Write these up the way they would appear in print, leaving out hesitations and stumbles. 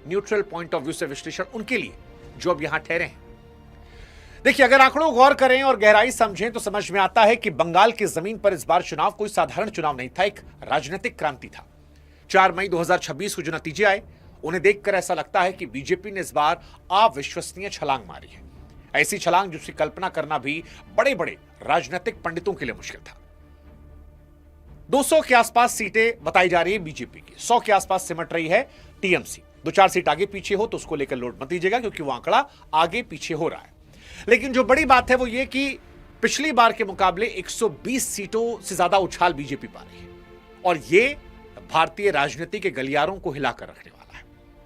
Neutral point of view से विश्लेषण उनके लिए जो अब यहां ठहरे हैं। देखिए, अगर आंकड़ों गौर करें और गहराई समझें तो समझ में आता है कि बंगाल की जमीन पर इस बार चुनाव कोई साधारण चुनाव नहीं था, एक राजनीतिक क्रांति था। 4 मई 2026 को जो नतीजे आए उन्हें देखकर ऐसा लगता है कि बीजेपी ने इस बार अविश्वसनीय छलांग मारी है। ऐसी छलांग जिसकी कल्पना करना भी बड़े बड़े राजनीतिक पंडितों के लिए मुश्किल था। 200 के आसपास सीटें बताई जा रही है बीजेपी की, 100 के आसपास सिमट रही है टीएमसी। 2-4 सीट आगे पीछे हो तो उसको लेकर लोड मत दीजिएगा, क्योंकि वो आंकड़ा आगे पीछे हो रहा है। लेकिन जो बड़ी बात है वो ये कि पिछली बार के मुकाबले 120 सीटों से ज्यादा उछाल बीजेपी पा रही है, और ये भारतीय राजनीति के गलियारों को हिलाकर रखने वाला है।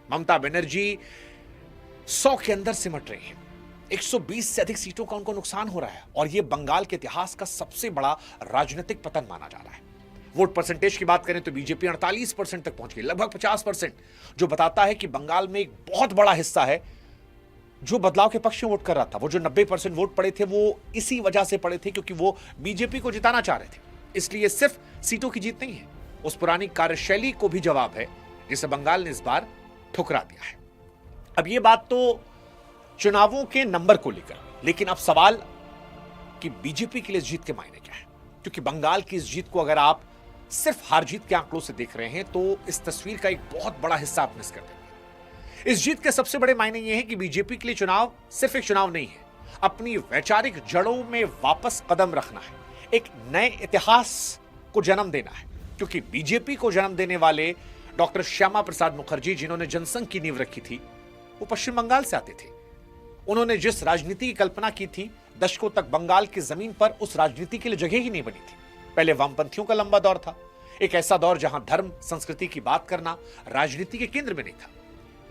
ममता बनर्जी 100 के अंदर सिमट रही है, 120 से अधिक सीटों का उनको नुकसान हो रहा है, और यह बंगाल के इतिहास का सबसे बड़ा राजनीतिक पतन माना जा रहा है। वोट परसेंटेज की बात करें तो बीजेपी 48% तक पहुंच गई, लगभग 50%, जो बताता है कि बंगाल में एक बहुत बड़ा हिस्सा है जो बदलाव के पक्ष में वोट कर रहा था। वो जो 90% वोट पड़े थे वो इसी वजह से पड़े थे क्योंकि वो बीजेपी को जिताना चाह रहे थे। इसलिए सिर्फ सीटों की जीत नहीं है, उस पुरानी कार्यशैली को भी जवाब है जिसे बंगाल ने इस बार ठुकरा दिया है। अब ये बात तो चुनावों के नंबर को लेकर, लेकिन अब सवाल कि बीजेपी के लिए जीत के मायने क्या है, क्योंकि बंगाल की इस जीत को अगर आप सिर्फ हार जीत के आंकड़ों से देख रहे हैं तो इस तस्वीर का एक बहुत बड़ा हिस्सा आप मिस कर देंगे। इस जीत के सबसे बड़े मायने यह है कि बीजेपी के लिए चुनाव सिर्फ एक चुनाव नहीं है, अपनी वैचारिक जड़ों में वापस कदम रखना है, एक नए इतिहास को जन्म देना है। क्योंकि बीजेपी को जन्म देने वाले डॉक्टर श्यामा प्रसाद मुखर्जी, जिन्होंने जनसंघ की नींव रखी थी, वो पश्चिम बंगाल से आते थे। उन्होंने जिस राजनीति की कल्पना की थी, दशकों तक बंगाल की जमीन पर उस राजनीति के लिए जगह ही नहीं बनी थी। पहले वामपंथियों का लंबा दौर था, एक ऐसा दौर जहां धर्म संस्कृति की बात करना राजनीति के केंद्र में नहीं था।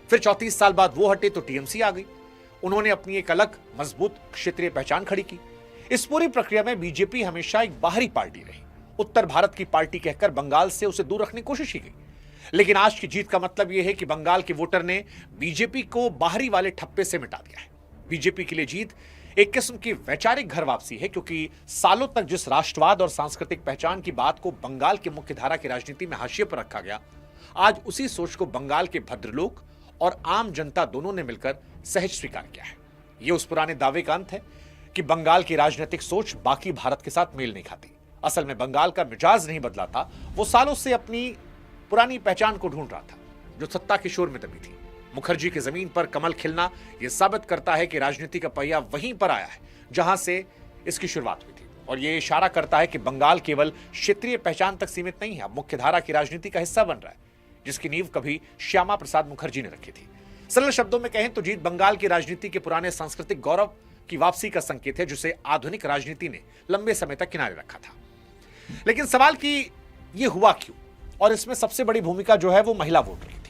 फिर 34 साल बाद वो हटे तो टीएमसी आ गई। उन्होंने अपनी एक अलग मजबूत क्षेत्रीय पहचान खड़ी की। इस पूरी प्रक्रिया में बीजेपी हमेशा एक बाहरी पार्टी रही, उत्तर भारत की पार्टी कहकर बंगाल से उसे दूर रखने की कोशिश की गई। लेकिन आज की जीत का मतलब यह है कि बंगाल के वोटर ने बीजेपी को बाहरी वाले ठप्पे से मिटा दिया है। बीजेपी के लिए जीत एक किस्म की वैचारिक घर वापसी है, क्योंकि सालों तक जिस राष्ट्रवाद और सांस्कृतिक पहचान की बात को बंगाल के मुख्य धारा की राजनीति में हाशिए पर रखा गया, आज उसी सोच को बंगाल के भद्रलोक और आम जनता दोनों ने मिलकर सहज स्वीकार किया है। यह उस पुराने दावे का अंत है कि बंगाल की राजनीतिक सोच बाकी भारत के साथ मेल नहीं खाती। असल में बंगाल का मिजाज नहीं बदला था, वो सालों से अपनी पुरानी पहचान को ढूंढ रहा था जो सत्ता के शोर में दबी थी। मुखर्जी की जमीन पर कमल खिलना यह साबित करता है कि राजनीति का पहिया वहीं पर आया है जहां से इसकी शुरुआत हुई थी, और यह इशारा करता है कि बंगाल केवल क्षेत्रीय पहचान तक सीमित नहीं है, अब मुख्यधारा की राजनीति का हिस्सा बन रहा है, जिसकी नींव कभी श्यामा प्रसाद मुखर्जी ने रखी थी। सरल शब्दों में कहें तो जीत बंगाल की राजनीति के पुराने सांस्कृतिक गौरव की वापसी का संकेत है, जिसे आधुनिक राजनीति ने लंबे समय तक किनारे रखा था। लेकिन सवाल कि यह हुआ क्यों, और इसमें सबसे बड़ी भूमिका जो है वो महिला वोट रही थी।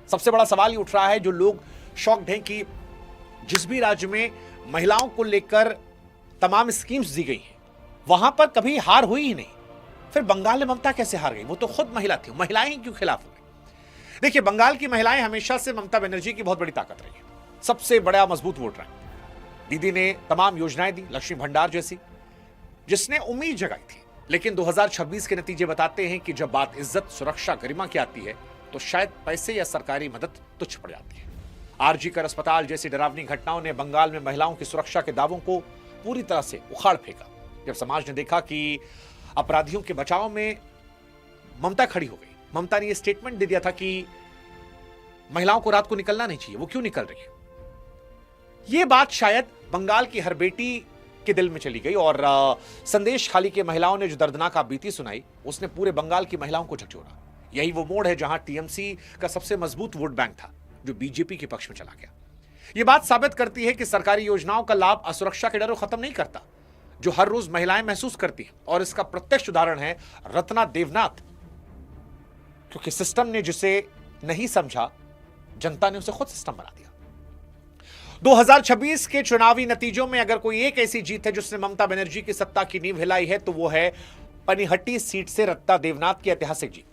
सबसे बड़ा सवाल ये उठ रहा है, जो लोग शॉक्ड हैं कि जिस भी राज्य में महिलाओं को लेकर तमाम स्कीम्स दी गई हैं वहां पर कभी हार हुई ही नहीं, फिर बंगाल में ममता कैसे हार गई? वो तो खुद महिला थी, महिलाएं ही क्यों खिलाफ हो गई? देखिए, बंगाल की महिलाएं हमेशा से ममता बनर्जी की बहुत बड़ी ताकत रही है, सबसे बड़ा मजबूत वोट रही। दीदी ने तमाम योजनाएं दी, लक्ष्मी भंडार जैसी, जिसने उम्मीद जगाई थी। लेकिन 2026 के नतीजे बताते हैं कि जब बात इज्जत, सुरक्षा, गरिमा की आती है तो शायद पैसे या सरकारी मदद तुच्छ पड़ जाती है। आरजी कर अस्पताल जैसी डरावनी घटनाओं ने बंगाल में महिलाओं की सुरक्षा के दावों को पूरी तरह से उखाड़ फेंका। जब समाज ने देखा कि अपराधियों के बचाव में ममता खड़ी हो गई, ममता ने यह स्टेटमेंट दे दिया था कि महिलाओं को रात को निकलना नहीं चाहिए, वो क्यों निकल रही है। यह बात शायद बंगाल की हर बेटी के दिल में चली गई, और संदेश खाली के महिलाओं ने जो दर्दनाक बीती सुनाई, उसने पूरे बंगाल की महिलाओं को झकझोरा। यही वो मोड़ है जहां टीएमसी का सबसे मजबूत वोट बैंक था, जो बीजेपी के पक्ष में चला गया। यह बात साबित करती है कि सरकारी योजनाओं का लाभ असुरक्षा के डर को खत्म नहीं करता, जो हर रोज महिलाएं महसूस करती हैं। और इसका प्रत्यक्ष उदाहरण है रत्ना देवनाथ, क्योंकि सिस्टम ने जिसे नहीं समझा, जनता ने उसे खुद सिस्टम बना दिया। 2026 के चुनावी नतीजों में अगर कोई एक ऐसी जीत है जिसने ममता बनर्जी की सत्ता की नींव हिलाई है तो वो है पनिहट्टी सीट से रत्ना देवनाथ की ऐतिहासिक जीत।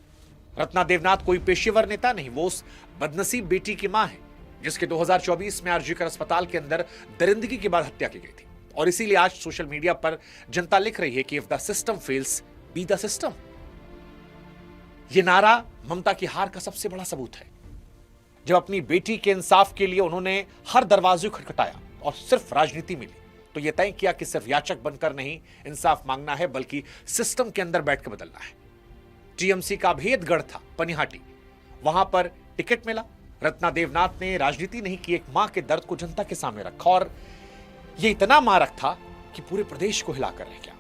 रत्ना देवनाथ कोई पेशेवर नेता नहीं, वो उस बदनसीब बेटी की मां है जिसके 2024 में आरजी कर अस्पताल के अंदर दरिंदगी के बाद हत्या की गई थी। और इसीलिए आज सोशल मीडिया पर जनता लिख रही है कि if the system fails be the system. यह नारा ममता की हार का सबसे बड़ा सबूत है। जब अपनी बेटी के इंसाफ के लिए उन्होंने हर दरवाजे खटखटाया और सिर्फ राजनीति मिली, तो यह तय किया कि सिर्फ याचक बनकर नहीं इंसाफ मांगना है, बल्कि सिस्टम के अंदर बैठकर बदलना है। टीएमसी का भेदगढ़ था पनिहाटी, वहां पर टिकट मिला। रत्ना देवनाथ ने राजनीति नहीं की, एक मां के दर्द को जनता के सामने रखा और यह इतना मारक था कि पूरे प्रदेश को हिलाकर रह गया।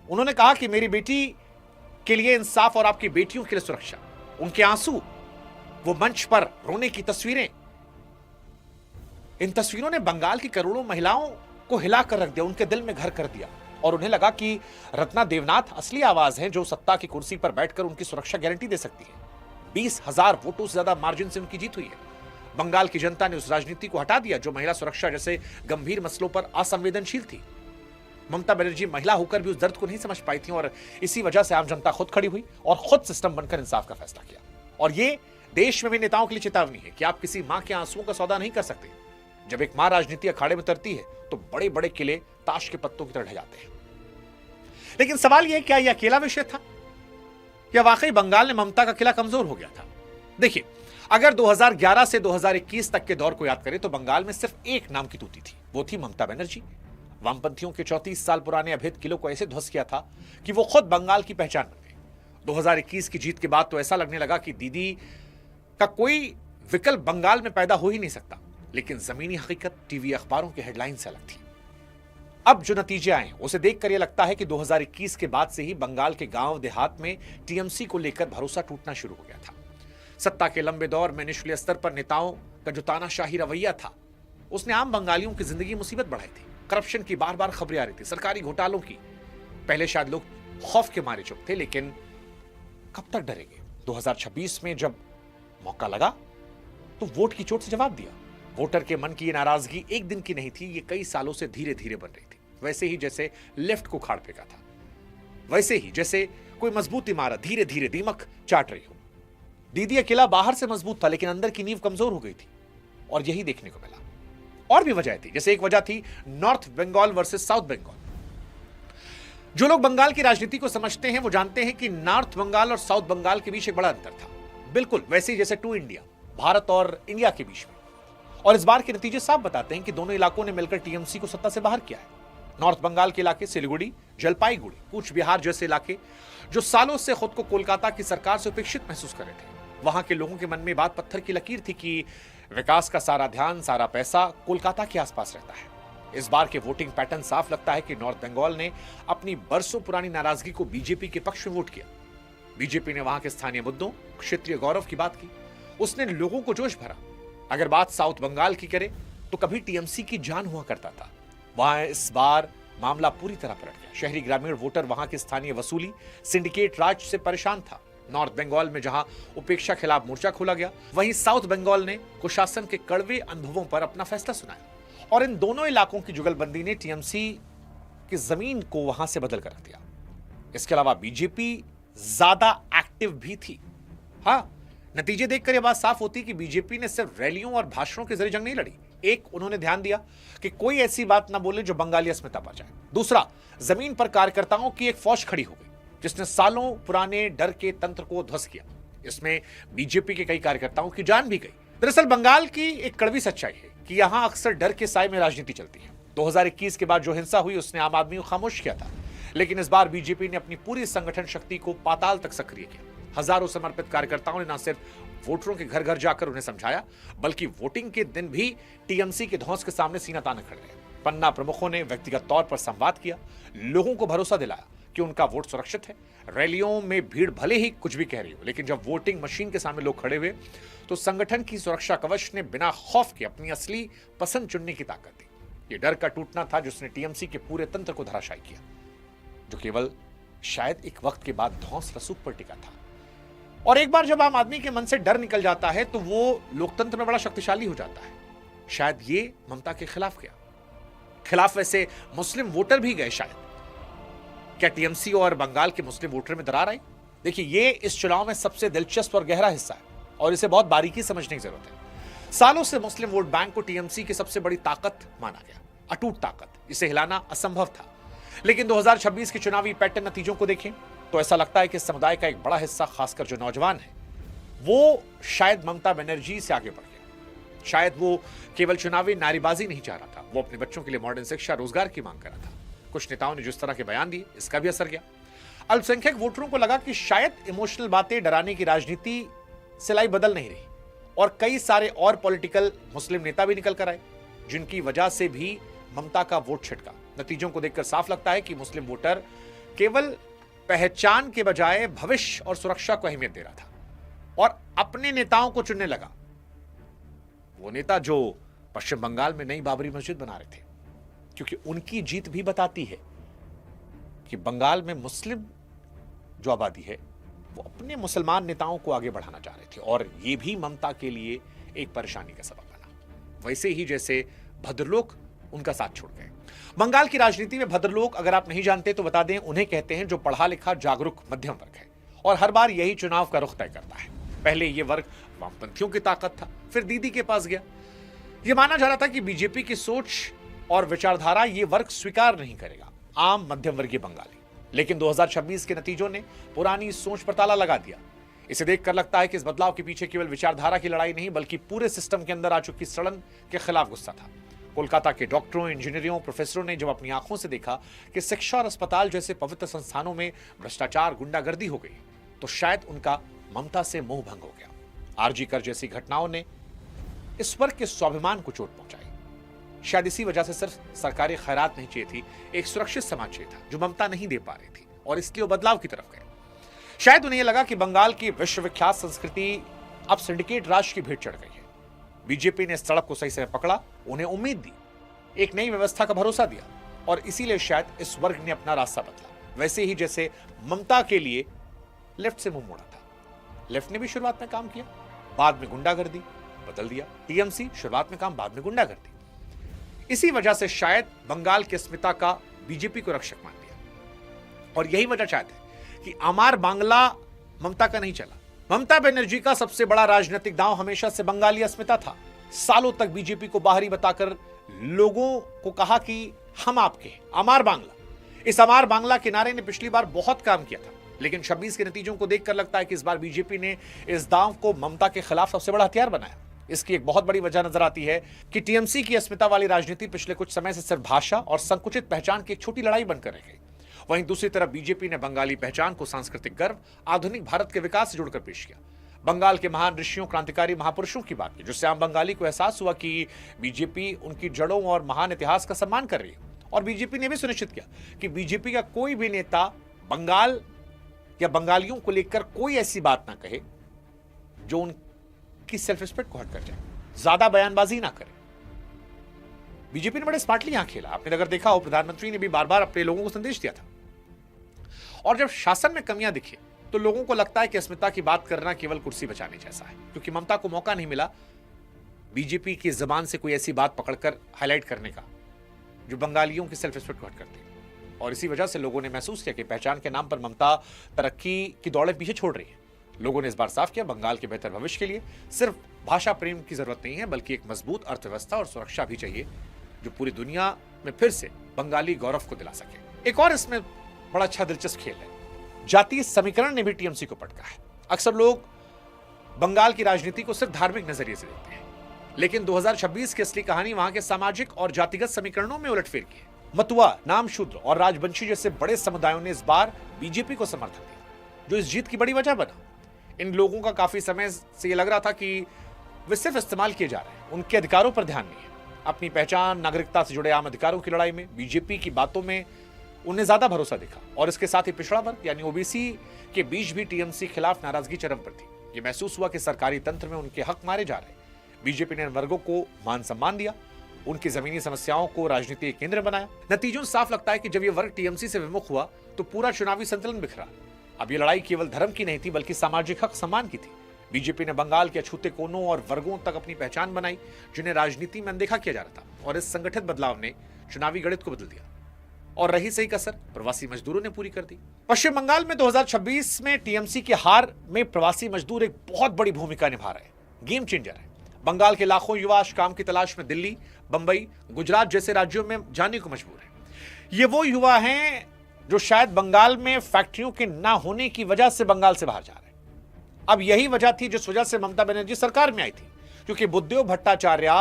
उन्होंने कहा कि मेरी बेटी के लिए इंसाफ और आपकी बेटियों के लिए सुरक्षा। उनके आंसू, वो मंच पर रोने की तस्वीरें, इन तस्वीरों ने बंगाल की करोड़ों महिलाओं को हिलाकर रख दिया, उनके दिल में घर कर दिया और उन्हें लगा कि रत्ना देवनाथ असली आवाज है जो सत्ता की कुर्सी पर बैठकर उनकी सुरक्षा गारंटी दे सकती है। 20,000 वोटों से ज्यादा मार्जिन से उनकी जीत हुई है। बंगाल की जनता ने उस राजनीति को हटा दिया जो महिला सुरक्षा जैसे गंभीर मसलों पर असंवेदनशील थी। ममता बनर्जी महिला होकर भी उस दर्द को नहीं समझ पाई थी और इसी वजह से आम जनता खुद खड़ी हुई और खुद सिस्टम बनकर इंसाफ का फैसला किया। और ये देश में भी नेताओं के लिए चेतावनी है कि आप किसी मां के आंसुओं का सौदा नहीं कर सकते। जब एक मां राजनीति अखाड़े में उतरती है तो बड़े बड़े किले ताश के पत्तों की तरह ढह जाते हैं। लेकिन सवाल यह, क्या यह अकेला विषय था या वाकई बंगाल में ममता का किला कमजोर हो गया था? देखिए, अगर 2011 से 2021 तक के दौर को याद करें तो बंगाल में सिर्फ एक नाम की तूती थी, वो थी ममता बनर्जी। वामपंथियों के 34 साल पुराने अभेद किलों को ऐसे ध्वस्त किया था कि वो खुद बंगाल की पहचान बन गए। 2021 की जीत के बाद तो ऐसा लगने लगा कि दीदी का कोई विकल्प बंगाल में पैदा हो ही नहीं सकता। लेकिन जमीनी हकीकत टीवी अखबारों के हेडलाइन से अलग थी। अब जो नतीजे आए उसे देखकर यह लगता है कि 2021 के बाद से ही बंगाल के गांव देहात में टीएमसी को लेकर भरोसा टूटना शुरू हो गया था। सत्ता के लंबे दौर में निचले स्तर पर नेताओं का जो तानाशाही रवैया था, उसने आम बंगालियों की जिंदगी मुसीबत बढ़ाई थी। करप्शन की बार बार खबरें आ रही थी, सरकारी घोटालों की। पहले शायद लोग खौफ के मारे चुप थे, लेकिन कब तक डरेंगे? 2026 में जब मौका लगा तो वोट की चोट से जवाब दिया। वोटर के मन की ये नाराजगी एक दिन की नहीं थी, ये कई सालों से धीरे धीरे बन रही थी। वैसे ही जैसे लिफ्ट को खाड़ फेंका था, वैसे ही जैसे कोई मजबूत इमारत धीरे धीरे दीमक चाट रही हो। दीदी अकेला बाहर से मजबूत था, लेकिन अंदर की नींव कमजोर हो गई थी और यही देखने को मिला। और भी वजह थी, जैसे एक वजह थी north Bengal versus south Bengal. जो लोग बंगाल की राजनीति को समझते हैं वो जानते हैं कि नॉर्थ बंगाल और साउथ बंगाल के बीच एक बड़ा अंतर था, बिल्कुल वैसे ही जैसे टू इंडिया, भारत और इंडिया के बीच में। और इस बार के नतीजे साफ बताते हैं कि दोनों इलाकों ने मिलकर टीएमसी को सत्ता से बाहर किया है। नॉर्थ बंगाल के इलाके सिलीगुड़ी, जलपाईगुड़ी, कूच बिहार जैसे इलाके जो सालों से खुद को कोलकाता की सरकार से उपेक्षित महसूस कर रहे थे, वहां के लोगों के मन में बात पत्थर की लकीर थी कि विकास का सारा ध्यान, सारा पैसा कोलकाता के आसपास रहता है। इस बार के वोटिंग पैटर्न साफ लगता है कि नॉर्थ बंगाल ने अपनी बरसों पुरानी नाराजगी को बीजेपी के पक्ष में वोट किया। बीजेपी ने वहां के स्थानीय मुद्दों, क्षेत्रीय गौरव की बात की, उसने लोगों को जोश भरा। अगर बात साउथ बंगाल की करें तो कभी टीएमसी की जान हुआ करता था, वहां इस बार मामला पूरी तरह पलट गया। शहरी ग्रामीण वोटर वहां के स्थानीय वसूली, सिंडिकेट राज से परेशान था। नॉर्थ बंगाल में जहां उपेक्षा खिलाफ मोर्चा खोला गया, वहीं साउथ बंगाल ने कुशासन के कड़वे अनुभवों पर अपना फैसला सुनाया। और इन दोनों इलाकों की जुगलबंदी ने टीएमसी की जमीन को वहां से बदल कर रख दिया। इसके अलावा बीजेपी ज्यादा एक्टिव भी थी। हाँ, नतीजे देखकर यह बात साफ होती कि बीजेपी ने सिर्फ रैलियों और भाषणों के जरिए जंग नहीं लड़ी। एक, उन्होंने ध्यान दिया कि कोई ऐसी बात ना बोले जो बंगाली अस्मिता पर जाए। दूसरा, जमीन पर कार्यकर्ताओं की एक फौज खड़ी हो गई जिसने सालों पुराने डर के तंत्र को ध्वस्त किया। इसमें बीजेपी के कई कार्यकर्ताओं की जान भी गई। दरअसल बंगाल की एक कड़वी सच्चाई है कि यहां अक्सर डर के साए में राजनीति चलती है। 2021 के बाद जो हिंसा हुई उसने आम आदमी को खामोश किया था, लेकिन इस बार बीजेपी ने अपनी पूरी संगठन शक्ति को पाताल तक सक्रिय किया। हजारों समर्पित कार्यकर्ताओं ने न सिर्फ वोटरों के घर घर जाकर उन्हें समझाया, बल्कि वोटिंग के दिन भी टीएमसी के धौंस के सामने सीना ताने खड़े रहे। पन्ना प्रमुखों ने व्यक्तिगत तौर पर संवाद किया, लोगों को भरोसा दिलाया कि उनका वोट सुरक्षित है। रैलियों में भीड़ भले ही कुछ भी कह रही हो, लेकिन जब वोटिंग मशीन के सामने लोग खड़े हुए तो संगठन की सुरक्षा कवच ने बिना खौफ के अपनी असली पसंद चुनने की ताकत दी। ये डर का टूटना था जिसने टीएमसी के पूरे तंत्र को धराशायी किया, जो केवल शायद एक वक्त के बाद धौंस रसूख पर टिका था। और एक बार जब आम आदमी के मन से डर निकल जाता है तो वो लोकतंत्र में बड़ा शक्तिशाली हो जाता है। शायद ये ममता के खिलाफ गया। खिलाफ वैसे मुस्लिम वोटर भी गए शायद। क्या टीएमसी और बंगाल के मुस्लिम वोटर में दरार आई? देखिए, ये इस चुनाव में सबसे दिलचस्प और गहरा हिस्सा है और इसे बहुत बारीकी समझने की जरूरत है। सालों से मुस्लिम वोट बैंक को टीएमसी की सबसे बड़ी ताकत माना गया, अटूट ताकत। इसे हिलाना असंभव था। लेकिन 2026 के चुनावी पैटर्न नतीजों को देखें तो ऐसा लगता है कि समुदाय का एक बड़ा हिस्सा, खासकर जो नौजवान है, वो शायद ममता बनर्जी से आगे बढ़ गया। शायद वो केवल चुनावी नारेबाजी नहीं चाह रहा था, वो अपने बच्चों के लिए मॉडर्न शिक्षा, रोजगार की मांग कर रहा था। कुछ नेताओं ने जिस तरह के बयान दिए, इसका भी असर गया। अल्पसंख्यक वोटरों को लगा कि शायद इमोशनल बातें, डराने की राजनीति सिलाई बदल नहीं रही, और कई सारे और पॉलिटिकल मुस्लिम नेता भी निकल कर आए, जिनकी वजह से भी ममता का वोट छिटका। नतीजों को देखकर साफ लगता है कि मुस्लिम वोटर केवल पहचान के बजाय भविष्य और सुरक्षा को अहमियत दे रहा था और अपने नेताओं को चुनने लगा। वो नेता जो पश्चिम बंगाल में नई बाबरी मस्जिद बना रहे थे, क्योंकि उनकी जीत भी बताती है कि बंगाल में मुस्लिम जो आबादी है वो अपने मुसलमान नेताओं को आगे बढ़ाना चाह रहे थे, और ये भी ममता के लिए एक परेशानी का सबब बना। वैसे ही जैसे भद्रलोक उनका साथ छोड़ गए। बंगाल की राजनीति में भद्रलोक, अगर आप नहीं जानते तो बता दें, उन्हें कहते हैं जो पढ़ा लिखा जागरूक मध्यम वर्ग है, और हर बार यही चुनाव का रुख तय करता है। पहले ये वर्ग वामपंथियों की ताकत था, फिर दीदी के पास गया। यह माना जा रहा था कि बीजेपी की सोच और विचारधारा ये वर्ग स्वीकार नहीं करेगा, आम मध्यम वर्गीय बंगाली। लेकिन 2026 के नतीजों ने पुरानी सोच पर ताला लगा दिया। इसे देखकर लगता है कि इस बदलाव के पीछे केवल विचारधारा की लड़ाई नहीं, बल्कि पूरे सिस्टम के अंदर आ चुकी सड़न के खिलाफ गुस्सा था। कोलकाता के डॉक्टरों, इंजीनियरों, प्रोफेसरों ने जब अपनी आंखों से देखा कि शिक्षा और अस्पताल जैसे पवित्र संस्थानों में भ्रष्टाचार, गुंडागर्दी हो गई, तो शायद उनका ममता से मोह भंग हो गया। आरजी कर जैसी घटनाओं ने इस वर्ग के स्वाभिमान को चोट पहुंचाई। शायद इसी वजह से सिर्फ सरकारी खैरात नहीं चाहिए थी, एक सुरक्षित समाज चाहिए था, जो ममता नहीं दे पा रही थी, और इसलिए वो बदलाव की तरफ गए। शायद उन्हें यह लगा कि बंगाल की विश्वविख्यात संस्कृति अब सिंडिकेट राज की भेंट चढ़ गई है। बीजेपी ने इस सड़क को सही समय पकड़ा, उन्हें उम्मीद दी, एक नई व्यवस्था का भरोसा दिया, और इसीलिए शायद इस वर्ग ने अपना रास्ता बदला। वैसे ही जैसे ममता के लिए लेफ्ट से मुंह मोड़ा था। लेफ्ट ने भी शुरुआत में काम किया, बाद में गुंडागर्दी, बदल दिया। टीएमसी शुरुआत में काम, बाद में गुंडागर्दी। इसी वजह से शायद बंगाल की अस्मिता का बीजेपी को रक्षक मान लिया, और यही वजह शायद है कि अमार बांग्ला ममता का नहीं चला। ममता बनर्जी का सबसे बड़ा राजनीतिक दांव हमेशा से बंगाली अस्मिता था। सालों तक बीजेपी को बाहरी बताकर लोगों को कहा कि हम आपके हैं, अमार बांग्ला। इस अमार बांग्ला के नारे ने पिछली बार बहुत काम किया था, लेकिन 26 के नतीजों को देखकर लगता है कि इस बार बीजेपी ने इस दांव को ममता के खिलाफ सबसे बड़ा हथियार बनाया। इसकी एक बहुत बड़ी वजह नजर आती है कि टीएमसी की अस्मिता वाली राजनीति पिछले कुछ समय से सिर्फ भाषा और संकुचित पहचान की एक छोटी लड़ाई बनकर रह गई। वहीं दूसरी तरफ बीजेपी ने बंगाली पहचान को सांस्कृतिक गर्व, आधुनिक भारत के विकास से जोड़कर पेश किया। बंगाल के महान ऋषियों, क्रांतिकारी महापुरुषों की बात की, जिससे आम बंगाली को एहसास हुआ कि बीजेपी उनकी जड़ों और महान इतिहास का सम्मान कर रही है। और बीजेपी ने भी सुनिश्चित किया कि बीजेपी का कोई भी नेता बंगाल या बंगालियों को लेकर कोई ऐसी बात ना कहे जो उनकी सेल्फ रिस्पेक्ट को हर्ट कर जाए, ज्यादा बयानबाजी ना करे। बीजेपी ने बड़े स्मार्टली यहां खेला। आपने अगर देखा हो, प्रधानमंत्री ने भी बार बार अपने लोगों को संदेश दिया था। और जब शासन में कमियां दिखी तो लोगों को लगता है कि अस्मिता की बात करना केवल कुर्सी बचाने जैसा है, क्योंकि ममता को मौका नहीं मिला बीजेपी की जबान से कोई ऐसी बात पकड़कर हाईलाइट करने का जो बंगालियों की सेल्फ रिस्पेक्ट को हर्ट करती है। और इसी वजह से लोगों ने महसूस किया कि पहचान के नाम पर ममता तरक्की की दौड़ पीछे छोड़ रही है। लोगों ने इस बार साफ किया, बंगाल के बेहतर भविष्य के लिए सिर्फ भाषा प्रेम की जरूरत नहीं है, बल्कि एक मजबूत अर्थव्यवस्था और सुरक्षा भी चाहिए, जो पूरी दुनिया में फिर से बंगाली गौरव को दिला सके। एक और इसमें बड़ा अच्छा दिलचस्प खेल है, जातीय समीकरण ने भी टीएमसी को पटका है। अक्सर लोग बंगाल की राजनीति को सिर्फ धार्मिक नजरिए से देखते हैं, लेकिन 2026 की असली कहानी वहां के सामाजिक और जातिगत समीकरणों में उलटफेर की है। मतुआ, नाम शूद्र और राजवंशी जैसे बड़े समुदायों ने इस बार बीजेपी को समर्थन दिया, जो इस जीत की बड़ी वजह बना। इन लोगों का काफी समय से यह लग रहा था कि वे सिर्फ इस्तेमाल किए जा रहे हैं, उनके अधिकारों पर ध्यान नहीं है। अपनी पहचान, नागरिकता से जुड़े आम अधिकारों की लड़ाई में बीजेपी की बातों में उन्हें ज्यादा भरोसा दिखा, और इसके साथ ही पिछड़ा वर्ग यानी ओबीसी के बीच भी टीएमसी खिलाफ नाराजगी चरम पर थी। यह महसूस हुआ कि सरकारी तंत्र में उनके हक मारे जा रहे। बीजेपी ने इन वर्गों को मान सम्मान दिया, उनकी जमीनी समस्याओं को राजनीतिक केंद्र बनाया। नतीजों से साफ लगता है कि जब यह वर्ग टीएमसी से विमुख हुआ तो पूरा चुनावी संतुलन बिखरा। अब यह लड़ाई केवल धर्म की नहीं थी, बल्कि सामाजिक हक सम्मान की थी। बीजेपी ने बंगाल के अछूते कोनों और वर्गों तक अपनी पहचान बनाई, जिन्हें राजनीति में अनदेखा किया जा रहा था, और इस संगठित बदलाव ने चुनावी गणित को बदल दिया। और रही सही कसर प्रवासी मजदूरों ने पूरी कर दी। पश्चिम बंगाल में 2026 में टीएमसी की हार में प्रवासी मजदूर एक बहुत बड़ी भूमिका निभा रहे हैं, गेम चेंजर है। बंगाल के लाखों युवा आज काम की तलाश में दिल्ली, बंबई, गुजरात जैसे राज्यों में जाने को मजबूर है। ये वो युवा हैं जो शायद बंगाल में फैक्ट्रियों के ना होने की वजह से बंगाल से बाहर जा रहे हैं। अब यही वजह थी जिस वजह से ममता बनर्जी सरकार में आई थी, क्योंकि बुद्धदेव भट्टाचार्य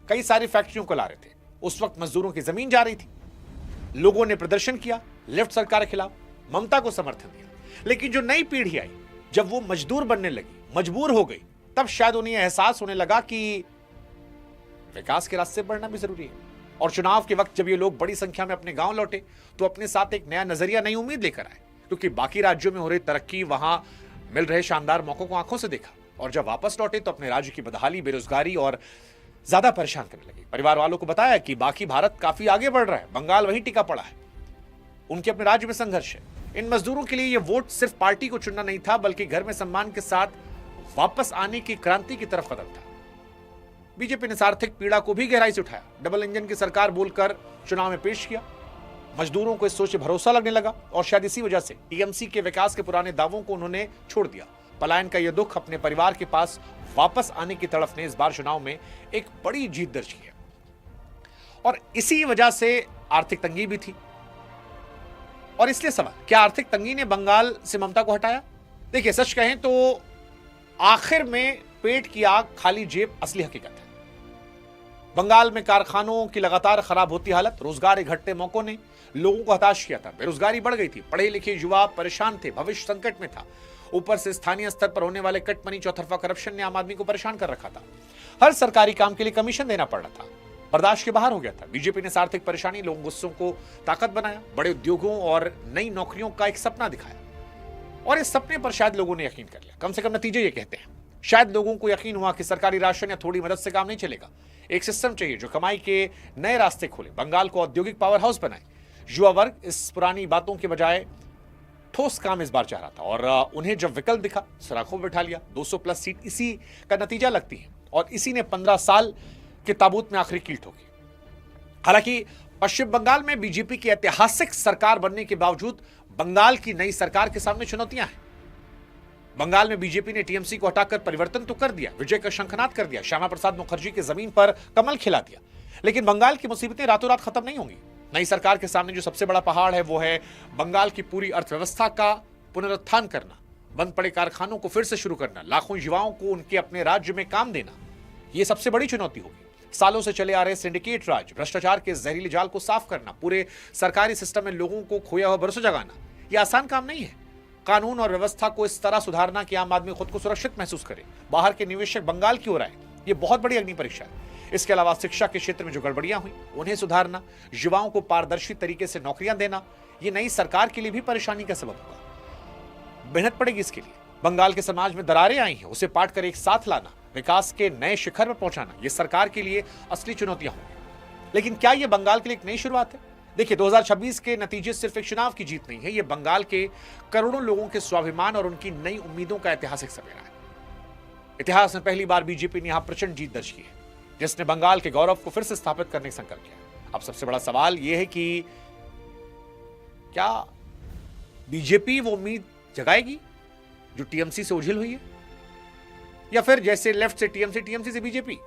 कई सारी फैक्ट्रियों को ला रहे थे। उस वक्त मजदूरों की जमीन जा रही थी, लोगों ने प्रदर्शन किया लेफ्ट सरकार के खिलाफ, ममता को समर्थन दिया। लेकिन जो नई पीढ़ी आई, जब वो मजदूर बनने लगी, मजबूर हो गई, तब शायद उन्हें एहसास होने लगा कि विकास के रास्ते बढ़ना भी जरूरी है। और चुनाव के वक्त जब ये लोग बड़ी संख्या में अपने गांव लौटे तो अपने साथ एक नया नजरिया, नई उम्मीद लेकर आए, क्योंकि बाकी राज्यों में हो रही तरक्की, वहां मिल रहे शानदार मौकों को आंखों से देखा। और जब वापस लौटे तो अपने राज्य की बदहाली, बेरोजगारी और ज्यादा परेशान करने लगे। परिवार वालों को बताया कि बाकी भारत काफी आगे बढ़ रहा है, बंगाल वहीं टिका पड़ा है, उनके अपने राज्य में संघर्ष है। इन मजदूरों के लिए यह वोट सिर्फ पार्टी को चुनना नहीं था, बल्कि घर में सम्मान के साथ वापस आने की क्रांति की तरफ कदम था। बीजेपी ने इस आर्थिक पीड़ा को भी गहराई से उठाया, डबल इंजन की सरकार बोलकर चुनाव में पेश किया। मजदूरों को इस सोच से भरोसा लगने लगा और शायद इसी वजह से टीएमसी के विकास के पुराने दावों को उन्होंने छोड़ दिया। पलायन का यह दुख, अपने परिवार के पास वापस आने की तड़फ ने इस बार चुनाव में एक बड़ी जीत दर्ज की है। और इसी वजह से आर्थिक तंगी भी थी। और इसलिए सवाल, क्या आर्थिक तंगी ने बंगाल से ममता को हटाया? देखिए, सच कहें तो आखिर में पेट की आग, खाली जेब असली हकीकत है। बंगाल में कारखानों की लगातार खराब होती हालत, रोजगार के घटते मौकों ने लोगों को हताश किया था। बेरोजगारी बढ़ गई थी, पढ़े लिखे युवा परेशान थे, भविष्य संकट में था। ऊपर से स्थानीय स्तर पर होने वाले कटमनी, चौतरफा करप्शन ने आम आदमी को परेशान कर रखा था। हर सरकारी काम के लिए कमीशन देना पड़ रहा था, बर्दाश्त के बाहर हो गया था। बीजेपी ने आर्थिक परेशानी, लोगों गुस्सों को ताकत बनाया, बड़े उद्योगों और नई नौकरियों का एक सपना दिखाया। और इस सपने पर शायद लोगों ने यकीन कर लिया। कम से कम नतीजे ये कहते हैं। शायद लोगों को यकीन हुआ कि सरकारी राशन या थोड़ी मदद से काम नहीं चलेगा। एक सिस्टम चाहिए जो कमाई के नए रास्ते खोले, बंगाल को औद्योगिक पावर हाउस बनाए। युवा वर्ग इस पुरानी बातों के बजाय ठोस काम इस बार चाह रहा था, और उन्हें जब विकल्प दिखा, सराखों में बिठा लिया। 200 प्लस सीट इसी का नतीजा लगती है, और इसी ने 15 साल के ताबूत में आखिरी कील ठोकी। हालांकि पश्चिम बंगाल में बीजेपी की ऐतिहासिक सरकार बनने के बावजूद बंगाल की नई सरकार के सामने चुनौतियां हैं। बंगाल में बीजेपी ने टीएमसी को हटाकर परिवर्तन तो कर दिया, विजय का शंखनाद कर दिया, श्यामा प्रसाद मुखर्जी की जमीन पर कमल खिला दिया। लेकिन बंगाल की मुसीबतें रातों रात खत्म नहीं होंगी। नई सरकार के सामने जो सबसे बड़ा पहाड़ है वो है बंगाल की पूरी अर्थव्यवस्था का पुनरुत्थान करना, बंद पड़े कारखानों को फिर से शुरू करना, लाखों युवाओं को उनके अपने राज्य में काम देना। यह सबसे बड़ी चुनौती होगी। सालों से चले आ रहे सिंडिकेट राज, भ्रष्टाचार के जहरीले जाल को साफ करना, पूरे सरकारी सिस्टम में लोगों को खोया हुआ भरोसा जगाना, यह आसान काम नहीं है। कानून और व्यवस्था को इस तरह सुधारना कि आम आदमी खुद को सुरक्षित महसूस करे, बाहर के निवेशक बंगाल की ओर आए, यह बहुत बड़ी अग्नि परीक्षा है। इसके अलावा शिक्षा के क्षेत्र में जो गड़बड़ियां हुई उन्हें सुधारना, युवाओं को पारदर्शी तरीके से नौकरियां देना, यह नई सरकार के लिए भी परेशानी का सबब होगा। मेहनत पड़ेगी इसके लिए। बंगाल के समाज में दरारें आई हैं, उसे पाट कर एक साथ लाना, विकास के नए शिखर पर पहुंचाना, यह सरकार के लिए असली चुनौतियां होंगी। लेकिन क्या यह बंगाल के लिए एक नई शुरुआत है? देखिए, 2026 के नतीजे सिर्फ एक चुनाव की जीत नहीं है, यह बंगाल के करोड़ों लोगों के स्वाभिमान और उनकी नई उम्मीदों का ऐतिहासिक सवेरा है। इतिहास में पहली बार बीजेपी ने यहां प्रचंड जीत दर्ज की है, जिसने बंगाल के गौरव को फिर से स्थापित करने का संकल्प किया। अब सबसे बड़ा सवाल यह है कि क्या बीजेपी वो उम्मीद जगाएगी जो टीएमसी से उझिल हुई है, या फिर जैसे लेफ्ट से टीएमसी, टीएमसी से बीजेपी?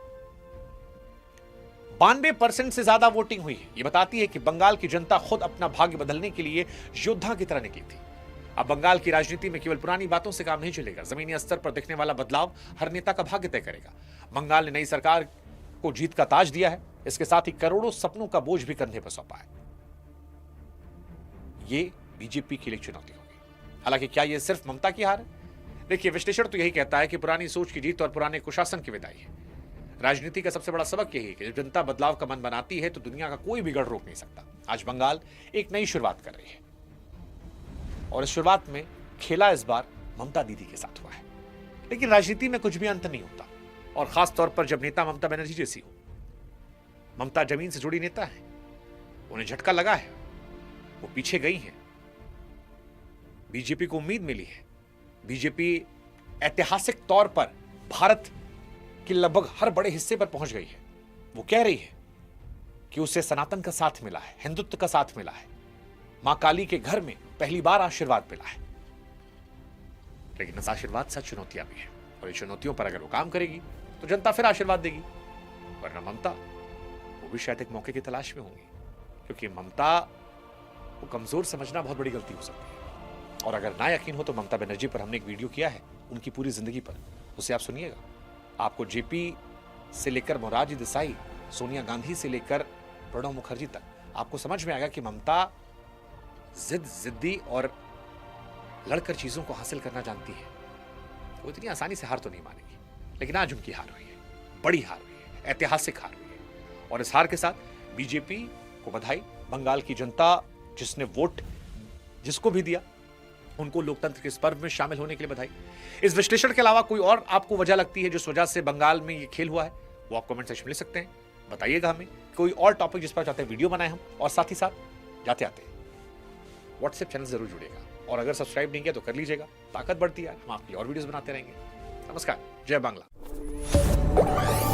92% से ज्यादा वोटिंग हुई है। यह बताती है कि बंगाल की जनता खुद अपना भाग्य बदलने के लिए योद्धा की तरह निकली थी। अब बंगाल की राजनीति में केवल पुरानी बातों से काम नहीं चलेगा। जमीनी स्तर पर दिखने वाला बदलाव हर नेता का भाग्य तय करेगा। बंगाल ने नई सरकार को जीत का ताज दिया है, इसके साथ ही करोड़ों सपनों का बोझ भी कंधे पर सौंपा है। ये बीजेपी के लिए चुनौती होगी। हालांकि क्या यह सिर्फ ममता की हार है? देखिए, विश्लेषण तो यही कहता है कि पुरानी सोच की जीत और पुराने कुशासन की विदाई है। राजनीति का सबसे बड़ा सबक यही है कि जब जनता बदलाव का मन बनाती है तो दुनिया का कोई बिगड़ रोक नहीं सकता। आज बंगाल एक नई शुरुआत कर रही है, और इस शुरुआत में खेला इस बार ममता दीदी के साथ हुआ है। लेकिन राजनीति में कुछ भी अंत नहीं होता, और खास तौर पर जब नेता ममता बनर्जी जैसी हो। ममता जमीन से जुड़ी नेता है, उन्हें झटका लगा है, वो पीछे गई हैं। बीजेपी को उम्मीद मिली है। बीजेपी ऐतिहासिक तौर पर भारत के लगभग हर बड़े हिस्से पर पहुंच गई है। वो कह रही है कि उसे सनातन का साथ मिला है, हिंदुत्व का साथ मिला है, मां काली के घर में पहली बार आशीर्वाद मिला है। लेकिन इस आशीर्वाद से चुनौतियां भी हैं, और इन चुनौतियों पर अगर वो काम करेगी तो जनता फिर आशीर्वाद देगी। वरना ममता, वो भी शायद एक मौके की तलाश में होंगी, क्योंकि ममता को कमजोर समझना बहुत बड़ी गलती हो सकती है। और अगर ना यकीन हो तो ममता बनर्जी पर हमने एक वीडियो किया है, उनकी पूरी जिंदगी पर, उसे आप सुनिएगा। आपको जेपी से लेकर मोरारजी देसाई, सोनिया गांधी से लेकर प्रणब मुखर्जी तक, आपको समझ में आएगा कि ममता जिद्दी और लड़कर चीजों को हासिल करना जानती है। वो इतनी आसानी से हार तो नहीं मानेगी, लेकिन आज उनकी हार हुई है, बड़ी हार हुई है, ऐतिहासिक हार हुई है। और इस हार के साथ बीजेपी को बधाई, बंगाल की जनता जिसने वोट जिसको भी दिया उनको लोकतंत्र के इस पर्व में शामिल होने के लिए बधाई। इस विश्लेषण के अलावा कोई और आपको वजह लगती है जिस वजह से बंगाल में ये खेल हुआ है, वो आप कमेंट सेक्शन में लिख सकते हैं। बताइएगा हमें कोई और टॉपिक जिस पर चाहते हैं वीडियो बनाए हम, और साथ ही साथ जाते आते व्हाट्सएप चैनल जरूर जुड़ेगा, और अगर सब्सक्राइब नहीं किया तो कर लीजिएगा, ताकत बढ़ती है, हम आपकी और वीडियोस बनाते रहेंगे। नमस्कार, जय बांग्ला।